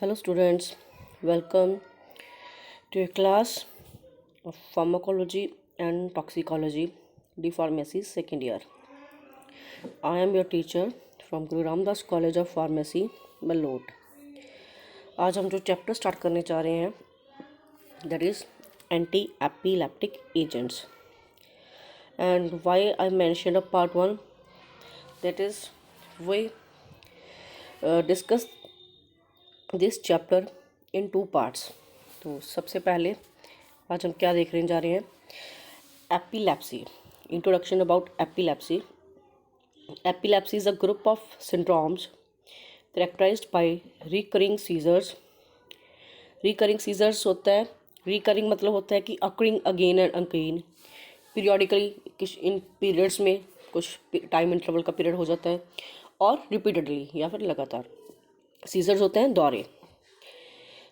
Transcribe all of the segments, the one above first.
Hello students, welcome to a class of pharmacology and toxicology, D Pharmacy second year. I am your teacher from Guru Ramdas College of Pharmacy, Malot. आज हम जो chapter start करने जा रहे हैं that is anti-epileptic agents. And why I mentioned a part 1, that is we discuss this chapter in 2 parts. तो सबसे पहले आज हम क्या देखने जा रहे हैं, epilepsy, introduction about epilepsy. Epilepsy is a group of syndromes characterised by recurring seizures. Recurring seizures होता है, रिकरिंग मतलब होता है कि occurring again and again, periodically कुछ इन पीरियड्स में कुछ टाइम इंटरवल का पीरियड हो जाता है, और रिपीटेडली या फिर लगातार। सीजर्स होते हैं दौरे।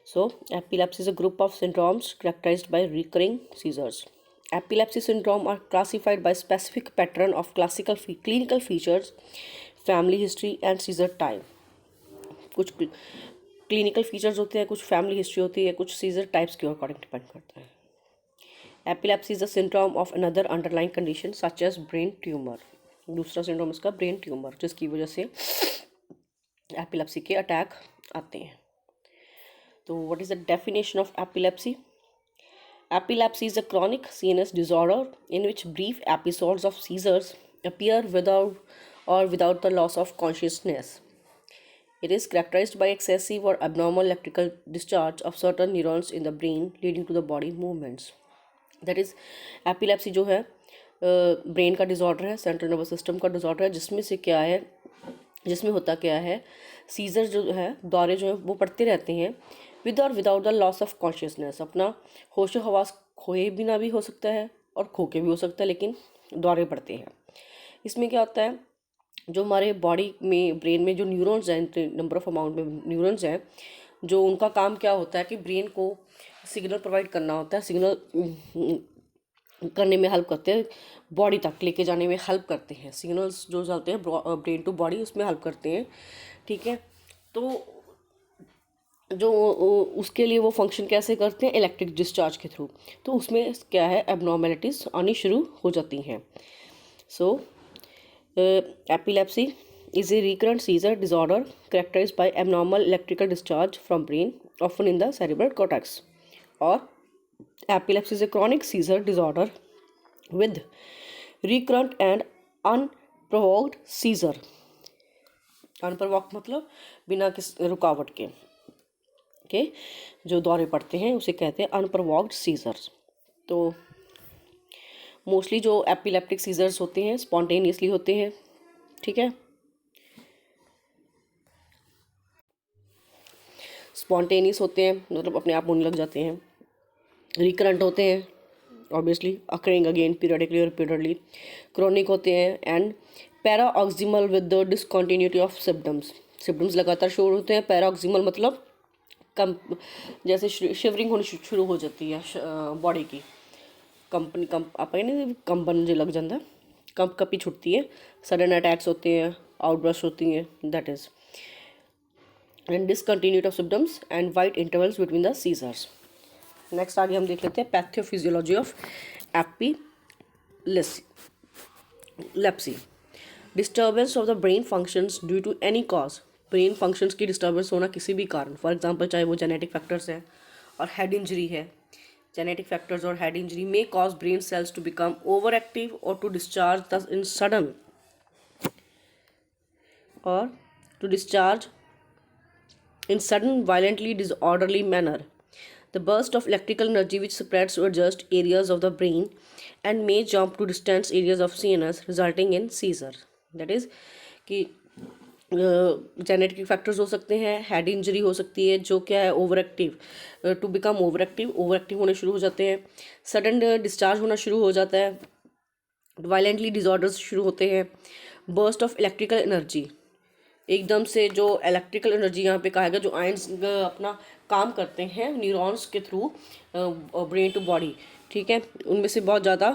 So epilepsy is a group of syndromes characterised by recurring seizures. Epilepsy syndrome are classified by specific pattern of clinical features, family history and seizure type. कुछ क्लिनिकल फीचर्स होते हैं, कुछ फैमिली हिस्ट्री होती है, कुछ सीजर टाइप्स के according depend करता है। Epilepsy is a syndrome of another underlying condition such as brain tumour. दूसरा सिंड्रोम इसका ब्रेन ट्यूमर, जिसकी वजह से एपिलेप्सी के अटैक आते हैं। तो what is the definition of epilepsy? Epilepsy is a chronic CNS disorder in which brief episodes of seizures appear without the loss of consciousness. It is characterized by excessive or abnormal electrical discharge of certain neurons in the brain leading to the body movements. That is, epilepsy जो है brain का disorder है, central nervous system का disorder है, जिसमें होता क्या है, सीजर जो है, दौरे जो है वो पड़ते रहते हैं विद और without the loss of consciousness. अपना होश हवास खोए बिना भी हो सकता है और खो के भी हो सकता है, लेकिन दौरे पड़ते हैं। इसमें क्या होता है, जो हमारे बॉडी में ब्रेन में जो न्यूरॉन्स हैं, नंबर ऑफ अमाउंट में न्यूरॉन्स हैं, जो उनका काम क्या होता है कि ब्रेन को सिग्नल प्रोवाइड करना होता है, सिग्नल करने में हेल्प करते हैं, बॉडी तक लेके जाने में हेल्प करते हैं। सिग्नल्स जो चलते हैं ब्रेन टू बॉडी, उसमें हेल्प करते हैं। ठीक है, तो जो उसके लिए वो फंक्शन कैसे करते हैं, इलेक्ट्रिक डिस्चार्ज के थ्रू। तो उसमें क्या है, एबनॉर्मेलिटीज आनी शुरू हो जाती हैं। सो epilepsy is a recurrent seizure disorder characterized by abnormal electrical discharge from brain, often in the cerebral cortex. Or epilepsy is a chronic seizure disorder with recurrent and unprovoked seizure. अनप्रवॉक्ड मतलब बिना किस रुकावट के जो दौरे पड़ते हैं उसे कहते हैं अनप्रवॉक्ड सीजर्स। तो मोस्टली जो एपिलेप्टिक सीजर्स होते हैं स्पॉन्टेनियसली होते हैं। ठीक है, स्पॉन्टेनियस होते हैं मतलब अपने आप होने लग जाते हैं। रिकरेंट होते हैं ऑब्वियसली, अकरिंग अगेन पीरियडिकली और रिपीटेडली। क्रोनिक होते हैं and paroxysmal with the discontinuity of symptoms लगातार शुरू होते हैं। पैराऑक्सिमल मतलब जैसे शिवरिंग होनी शुरू हो जाती है बॉडी की, कंपन जो लग जाता है, कपी छुटती है, सडन अटैक्स होते हैं, आउटब्रस्ट होती हैं, that is and discontinuity of symptoms and wide intervals between the seizures. Next आगे हम देख लेते हैं pathophysiology of epilepsy. Disturbance of the brain functions due to any cause. Brain functions की डिस्टर्बेंस होना किसी भी कारण, फॉर एग्जांपल चाहे वो जेनेटिक फैक्टर्स हैं और हेड इंजरी है, जेनेटिक फैक्टर्स और head injury may cause brain cells to become over active और to discharge in sudden violently disorderly manner. The burst of electrical energy which spreads to adjust areas of the brain and may jump to distant areas of CNS resulting in seizure. That is कि genetic factors हो सकते हैं, head injury हो सकती है, जो क्या है over active, to become over active होने शुरू हो जाते हैं, सडन डिस्चार्ज होना शुरू हो जाता है, वायलेंटली डिसऑर्डर्स शुरू होते हैं, बर्स्ट ऑफ इलेक्ट्रिकल एनर्जी, एकदम से जो इलेक्ट्रिकल एनर्जी यहाँ पे कहा गया, जो आयंस अपना काम करते हैं न्यूरॉन्स के थ्रू ब्रेन टू बॉडी, ठीक है, उनमें से बहुत ज़्यादा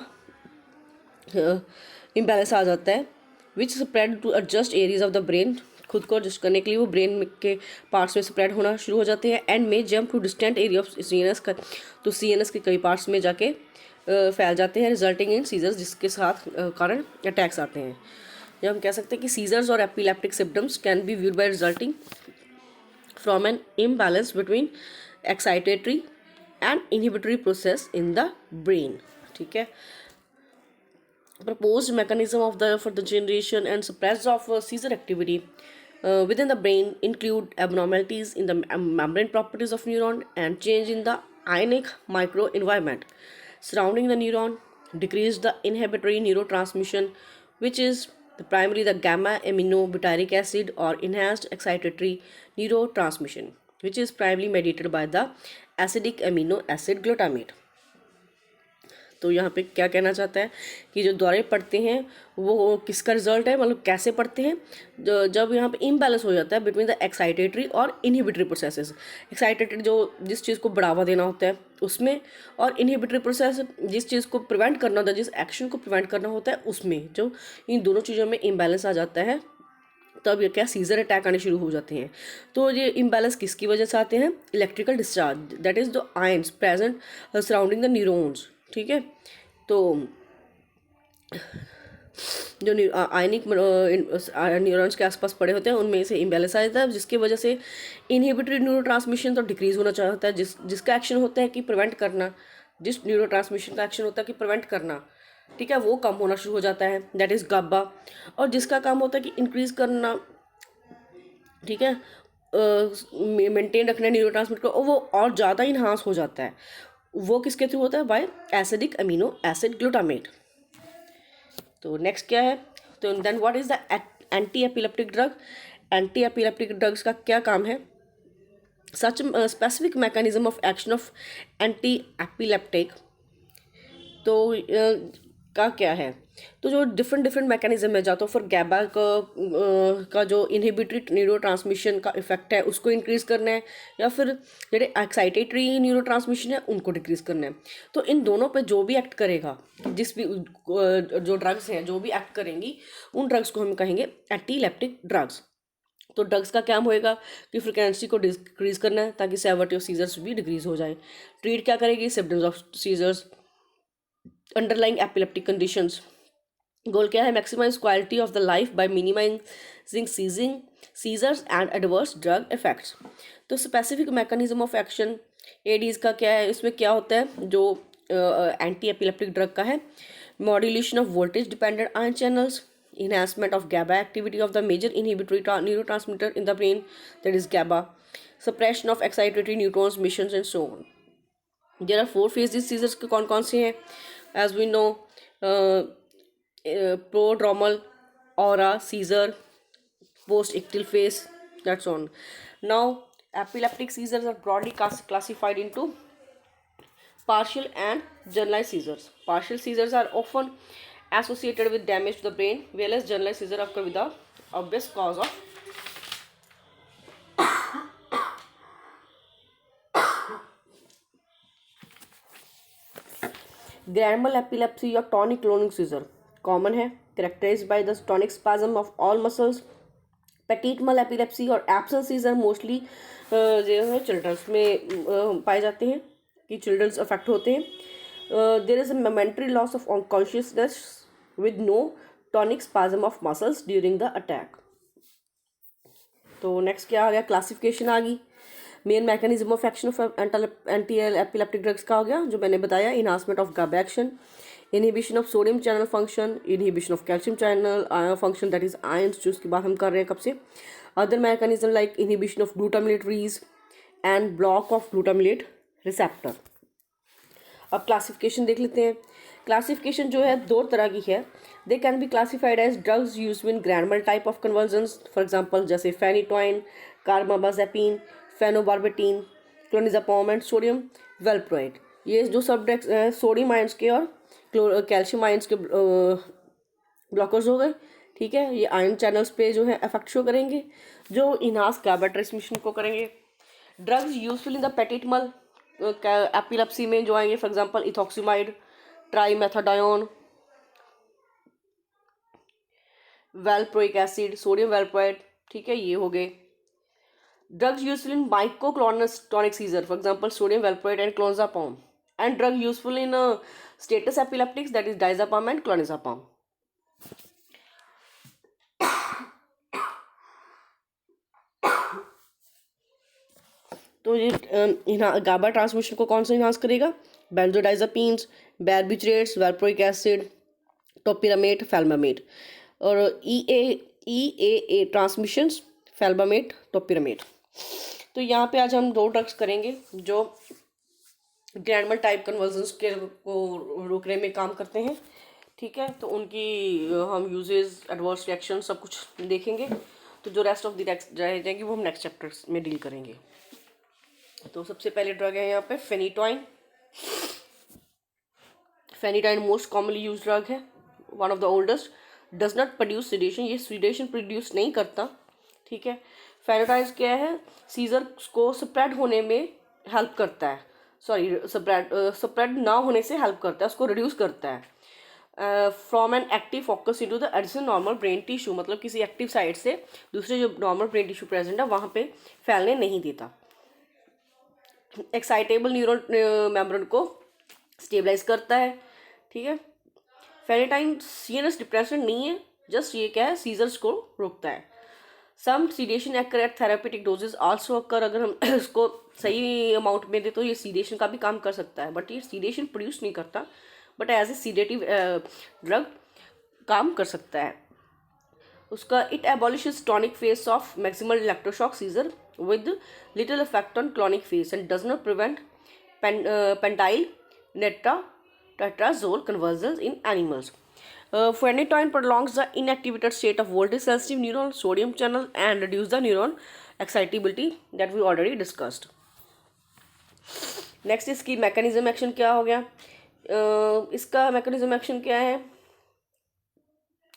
इम्बैलेंस आ जाता है, which spread to adjust areas of the brain खुद को एडजस्ट करने के लिए वो ब्रेन के पार्ट्स में स्प्रेड होना शुरू हो जाते हैं एंड में jump to distant area of CNS का, तो सीएनएस के कई पार्ट्स में जाके फैल जाते हैं, रिजल्टिंग इन सीजर्स, जिसके साथ कारण अटैक्स आते हैं। या हम कह सकते हैं कि सीजर्स और epileptic symptoms can be viewed by resulting from an imbalance between excitatory and inhibitory process in the brain. ठीक है, proposed mechanism of the for the generation and suppress of seizure activity within the brain include abnormalities in the membrane properties of neuron and change in the ionic microenvironment surrounding the neuron, decrease the inhibitory neurotransmission, which is primarily the gamma aminobutyric acid, or enhanced excitatory neurotransmission, which is primarily mediated by the acidic amino acid glutamate। तो यहाँ पे क्या कहना चाहता है कि जो दौरे पड़ते हैं वो किसका रिजल्ट है, मतलब कैसे पड़ते हैं, जब यहाँ पे इम्बैलेंस हो जाता है बिटवीन द एक्साइटेटरी और इनहिबिटरी प्रोसेसेस। एक्साइटेटरी जो जिस चीज़ को बढ़ावा देना होता है उसमें, और इनहिबिटरी प्रोसेस जिस चीज़ को प्रिवेंट करना होता है, जिस एक्शन को प्रिवेंट करना होता है उसमें, जो इन दोनों चीज़ों में इम्बैलेंस आ जाता है तब ये क्या सीजर अटैक आने शुरू हो जाते हैं। तो ये इम्बैलेंस किसकी वजह से आते हैं, electrical discharge, that is the ions present surrounding the neurons. ठीक है, तो जो आयनिक न्यूरॉन्स के आसपास पड़े होते हैं उनमें से इम्बैलेंस आ जाता है, जिसकी वजह से इनहिबिटरी न्यूरोट्रांसमिशन तो डिक्रीज होना चाहता है, जिसका एक्शन होता है कि प्रिवेंट करना, जिस न्यूरोट्रांसमिशन का एक्शन होता है कि प्रिवेंट करना, ठीक है, वो कम होना शुरू हो जाता है, दैट इज़ गाबा। और जिसका काम होता है कि इंक्रीज करना, ठीक है, मेंटेन रखना न्यूरोट्रांसमिटर को, वो और ज़्यादा इन्हांस हो जाता है। वो किसके थ्रू होता है, by acidic amino acid glutamate. तो नेक्स्ट क्या है, तो then what is the anti epileptic drug. Anti epileptic drugs का क्या काम है, such specific mechanism of action of anti epileptic, तो का क्या है, तो जो डिफरेंट मैकेनिज्म है, या तो फिर गैबा का जो इनहिबिटरी न्यूरोट्रांसमिशन का इफेक्ट है उसको इंक्रीज करना है, या फिर जो एक्साइटेटरी न्यूरोट्रांसमिशन है उनको डिक्रीज करना है। तो इन दोनों पे जो भी एक्ट करेगा, जिस भी जो ड्रग्स हैं जो भी एक्ट करेंगी, उन ड्रग्स को हम कहेंगे एंटीलेप्टिक ड्रग्स। तो ड्रग्स का क्या होएगा कि फ्रिक्वेंसी को डिक्रीज करना है ताकि सेवरिटी ऑफ सीजर्स भी डिक्रीज हो जाए। ट्रीट क्या करेगी, symptoms of seizures, underlying epileptic conditions. Goal क्या है, maximise quality of the life by minimising seizures and adverse drug effects. तो specific mechanism of action AEDs का क्या है, इसमें क्या होता है जो एंटी एपिलेप्टिक ड्रग का है, modulation of voltage dependent ion channels, enhancement of GABA activity of the major inhibitory neurotransmitter in the brain, that is GABA, suppression of excitatory neurotransmissions and so on. There are 4 phases seizures के कौन कौन से हैं, as we know, prodromal, aura, seizure, post-ictal phase, that's on. Now epileptic seizures are broadly classified into partial and generalized seizures. Partial seizures are often associated with damage to the brain, whereas generalized seizure occur with the obvious cause of grand mal epilepsy या tonic clonic seizure common है, characterized by the tonic spasm of all muscles. petite mal epilepsy और absence seizure mostly जो है children's में पाए जाते हैं कि चिल्ड्रंस अफेक्ट होते हैं। there is a momentary loss of consciousness with no tonic spasm of muscles during the attack. तो नेक्स्ट क्या आ गया, क्लासिफिकेशन आ गई। Main mechanism of action of anti epileptic drugs का हो गया जो मैंने बताया, enhancement of GABA action, inhibition of sodium channel function, inhibition of calcium channel function, that is ions, जो उसकी बात हम कर रहे हैं कब से। Other mechanism like inhibition of glutamate release and block of glutamate receptor. अब क्लासिफिकेशन देख लेते हैं। क्लासिफिकेशन जो है 2 तरह की है, they can be classified as drugs use in grand type of convergence, for example जैसे phenytoin, carbamazepine, phenobarbitone, clonazepam and sodium valproate. ये जो सब ड्रग्स हैं सोडियम आयंस के और कैल्शियम आयंस के ब्लॉकर्स हो गए, ठीक है। ये आयन चैनल्स पे जो है इफेक्ट शो करेंगे, जो इनहांस गाबा ट्रांसमिशन को करेंगे। Drugs useful in the petit mal epilepsy में जो आएंगे, for example ethosuximide, trimethadione, valproic acid, sodium valproate, ठीक है, ये हो गए। Drugs useful in myoclonic seizure, for example sodium valproate and clonazepam, and drug useful in status epilepticus, that is diazepam and clonazepam. तो ये गाबा ट्रांसमिशन को कौन सा इन्हांस करेगा? Benzodiazepines, barbiturates, valproic acid, topiramate, felbamate. और EAA transmissions, फेल्मामेट, topiramate. तो यहाँ पे आज हम 2 ड्रग्स करेंगे जो ग्रैंडमल टाइप कन्वर्जन्स के को रोकने में काम करते हैं। ठीक है, तो उनकी हम यूजेस, एडवर्स रिएक्शन सब कुछ देखेंगे। तो जो रेस्ट ऑफ द टेक्स्ट रह जाएंगे वो हम नेक्स्ट चैप्टर्स में डील करेंगे। तो सबसे पहले ड्रग है यहाँ पे phenytoin. Phenytoin most commonly use drug है, one of the oldest, does not produce sedation, ये सिडेशन प्रोड्यूस नहीं करता। ठीक है, फेनिटॉइन क्या है? सीजर को स्प्रेड होने में हेल्प करता है, सॉरी स्प्रेड ना होने से हेल्प करता है, उसको रिड्यूस करता है। From an active focus into the additional normal brain tissue, मतलब किसी एक्टिव साइड से दूसरे जो नॉर्मल ब्रेन टिश्यू प्रेजेंट है वहाँ पे फैलने नहीं देता। एक्साइटेबल न्यूरल मेम्ब्रेन को स्टेबलाइज करता है। ठीक है, फेनिटाइन सीरियस डिप्रेशन नहीं है, जस्ट ये क्या है, सीजर्स को रोकता है। सम सीडेशन एक्कर एट थेरापेटिक डोजेज आल्सो अकर, अगर हम इसको सही अमाउंट में दे तो ये सीडेशन का भी काम कर सकता है, बट ये सीडेशन प्रोड्यूस नहीं करता, but as a sedative drug काम कर सकता है। उसका it abolishes tonic phase of maximal electroshock seizure with little effect on clonic phase and does not prevent pentyl tetrazole conversions in animals. Phenytoin prolongs the inactivated state of voltage sensitive neuron sodium channel and reduce the neuron excitability that we already discussed. Next इसकी mechanism action क्या हो गया? इसका mechanism action क्या है?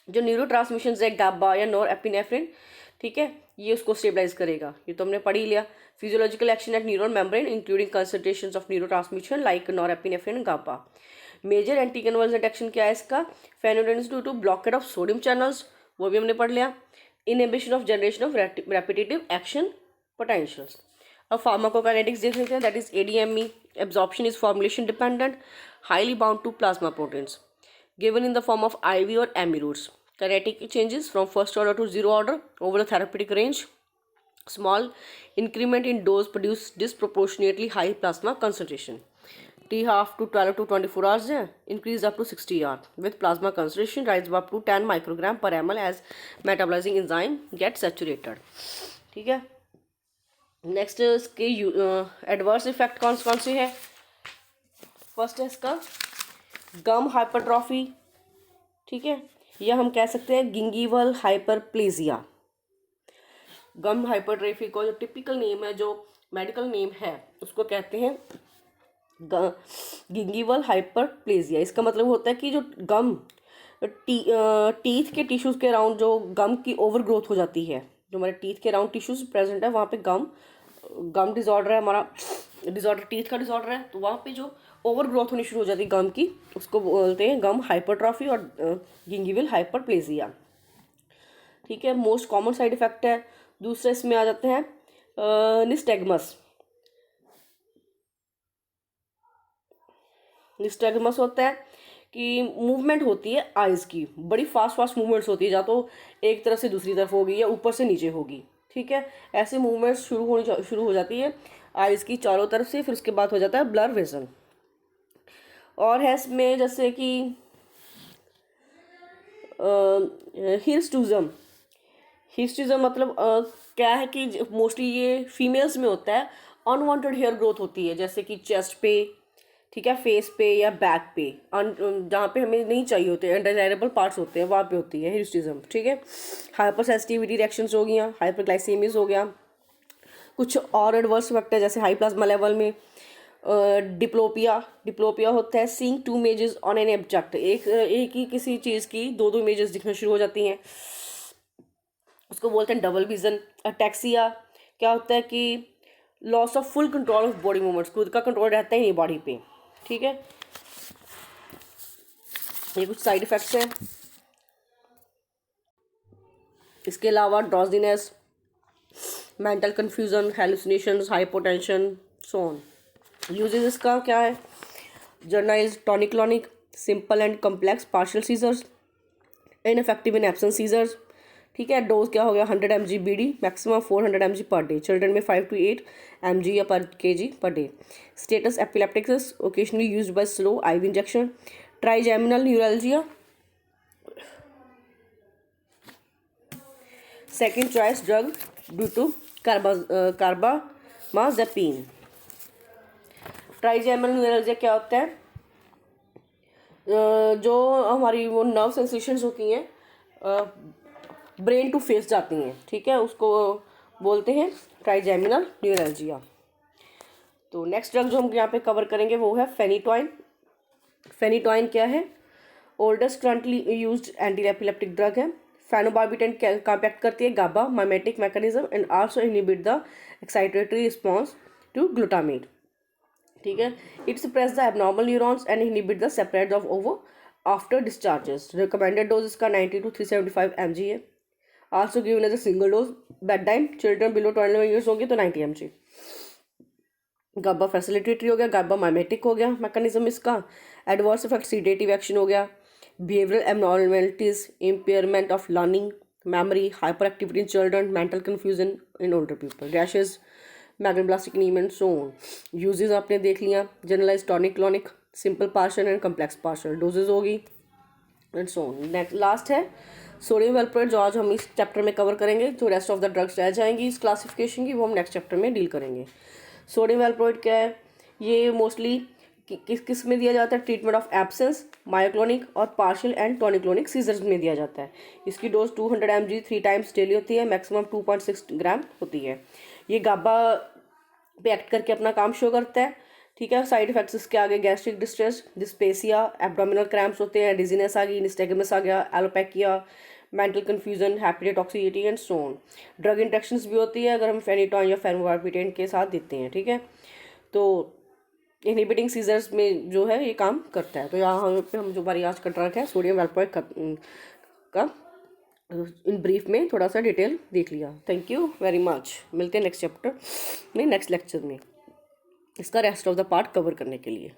जो neuro transmission है गाबा या नॉर एपिनेफ्रिन, ठीक है, ये उसको स्टेबलाइज करेगा, ये तो हमने पढ़ ही लिया। Physiological action at neural membrane including concentrations of neuro transmission like nor epinephrine and GABA. Major anti convergent action क्या है इसका? Phenytoin due to blockade of sodium channels, वो भी हमने पढ़ लिया। Inhibition of generation of repetitive action potentials. अब pharmacokinetics देख लेते हैं, that is ADME। Absorption is formulation dependent, highly bound to plasma proteins, given in the form of IV or AMI routes. Kinetic changes from first order to zero order over the therapeutic range. Small increment in dose produce disproportionately high plasma concentration. T half to 12 to 24 hours है, increase up to 60 hours with plasma concentration rise up to 10 microgram per ml as metabolizing enzyme get saturated. ठीक है, next इसके adverse effect कौन से है? First है इसका गम hypertrophy, ठीक है, या हम कह सकते हैं गिंगीवल हाइपरप्लेजिया। गम हाइपरट्रॉफी को जो टिपिकल नेम है, जो मेडिकल नेम है, उसको कहते हैं गिंगीवल हाइपरप्लेजिया। इसका मतलब होता है कि जो गम टीथ के टिश्यूज़ के अराउंड जो गम की ओवर ग्रोथ हो जाती है, जो हमारे टीथ के अराउंड टिश्यूज प्रेजेंट है वहाँ पे गम डिजॉर्डर है, हमारा डिजॉर्डर टीथ का डिजॉर्डर है, तो वहाँ पे जो ओवर ग्रोथ होनी शुरू हो जाती है गम की, उसको बोलते हैं गम हाइपरट्रॉफी और गिंगीविल हाइपरप्लेजिया। ठीक है, मोस्ट कॉमन साइड इफेक्ट है। दूसरे इसमें आ जाते हैं निस्टेगमस। निस्टेगमस होता है कि मूवमेंट होती है आइज़ की, बड़ी फास्ट मूवमेंट्स होती है, या तो एक तरफ से दूसरी तरफ होगी या ऊपर से नीचे होगी। ठीक है, ऐसे मूवमेंट्स शुरू हो जाती है आइज़ की चारों तरफ से, फिर उसके बाद हो जाता है ब्लर विजन। और है इसमें जैसे कि हिर्सुटिज्म। हिर्सुटिज्म मतलब क्या है कि मोस्टली ये फीमेल्स में होता है, अनवांटेड हेयर ग्रोथ होती है, जैसे कि चेस्ट पे, ठीक है, फेस पे या बैक पे, जहाँ पे हमें नहीं चाहिए होते, अनडिजायरेबल पार्ट्स होते हैं, वहाँ पे होती है हिर्सुटिज्म। ठीक है, हाइपर सेंसिटिविटी रिएक्शंस हो गया, हाइपरग्लाइसेमिया हो गया। कुछ और एडवर्स इफेक्ट है, जैसे हाई प्लाज्मा लेवल में डिप्लोपिया होता है, seeing two images on an object, एक ही किसी चीज़ की दो इमेजेस दिखना शुरू हो जाती हैं, उसको बोलते हैं डबल विजन। अटैक्सिया क्या होता है कि loss of full control of body movements, खुद का कंट्रोल रहता ही नहीं बॉडी पे। ठीक है, ये कुछ साइड इफेक्ट्स हैं। इसके अलावा drowsiness, mental confusion, hallucinations, hypotension, so on. Uses इसका क्या है? Generalise tonic clonic, simple and complex partial seizures, ineffective in absence seizures. ठीक है। डोज क्या हो गया? 100 mg BD, maximum 400 mg per day. Children में 5 to 8 mg या per kg per day. Status epilepticus, occasionally used by slow IV injection. Trigeminal neuralgia, second choice drug due to carbamazepine. Trigeminal neuralgia क्या होता है? जो हमारी वो nerve sensations होती हैं ब्रेन टू फेस जाती हैं, ठीक है, उसको बोलते हैं ट्राइजेमिनल न्यूरल्जिया। तो नेक्स्ट ड्रग जो हम यहाँ पे कवर करेंगे वो है फेनिटॉइन। फेनिटॉइन क्या है? Oldest currently used anti epileptic drug है। फेनोबार्बिटन कॉम्पैक्ट करती है GABA mimetic mechanism and also inhibit the excitatory response to glutamate. ठीक है। It suppress the abnormal neurons and inhibit the separate of ओवो after discharges. Recommended dose इसका 90 to 375 mg है। Also given as a single dose bed time. Children below 12 years होंगे तो 90 mg। गाबा फैसिलिटेटरी हो गया, गाबा माइमेटिक हो गया मैकेनिज्म इसका। एडवर्स इफेक्ट सीडेटिव एक्शन हो गया। Behavioural abnormalities, impairment of learning, memory, hyperactivity in children, mental confusion in older people, rashes, megaloblastic anemia and so on. Uses आपने देख लिया। Generalise tonic clonic, simple partial and complex partial. Dosages होगी and so on. Next last है sodium valproate, जो आज हम इस chapter में कवर करेंगे। जो रेस्ट ऑफ द ड्रग्स रह जाएंगी इस क्लासिफिकेशन की, वो हम नेक्स्ट चैप्टर में डील करेंगे। सोडियम वेलप्रोइड क्या है? ये मोस्टली किस में दिया जाता है? ट्रीटमेंट ऑफ एब्सेंस, मायोक्लोनिक और पार्शियल एंड टॉनिक्लोनिक सीजर्स में दिया जाता है। इसकी डोज 200 mg 3 टाइम्स डेली होती है, मैक्सिमम 2.6 ग्राम होती है। ये गाबा पे एक्ट करके अपना काम शो करता है। ठीक है। साइड इफेक्ट्स इसके आगे gastric distress, dyspepsia, abdominal cramps होते हैं, डिजीनेस आ गई, निस्टेगमस आ गया, alopecia, mental confusion, hepatotoxicity and so on. Drug interactions भी होती है अगर हम फेनिटॉइन या फेनोबार्बिटन के साथ देते हैं। ठीक है। तो इनहिबिटिंग सीजर्स में जो है ये काम करता है। तो यहाँ पे हम जो हमारी आज का ड्रग है सोडियम वेलप्रोइड का इन ब्रीफ में थोड़ा सा डिटेल देख लिया। Thank you very much. मिलते हैं नेक्स्ट चैप्टर में, नेक्स्ट लेक्चर में इसका rest of the part cover करने के लिए।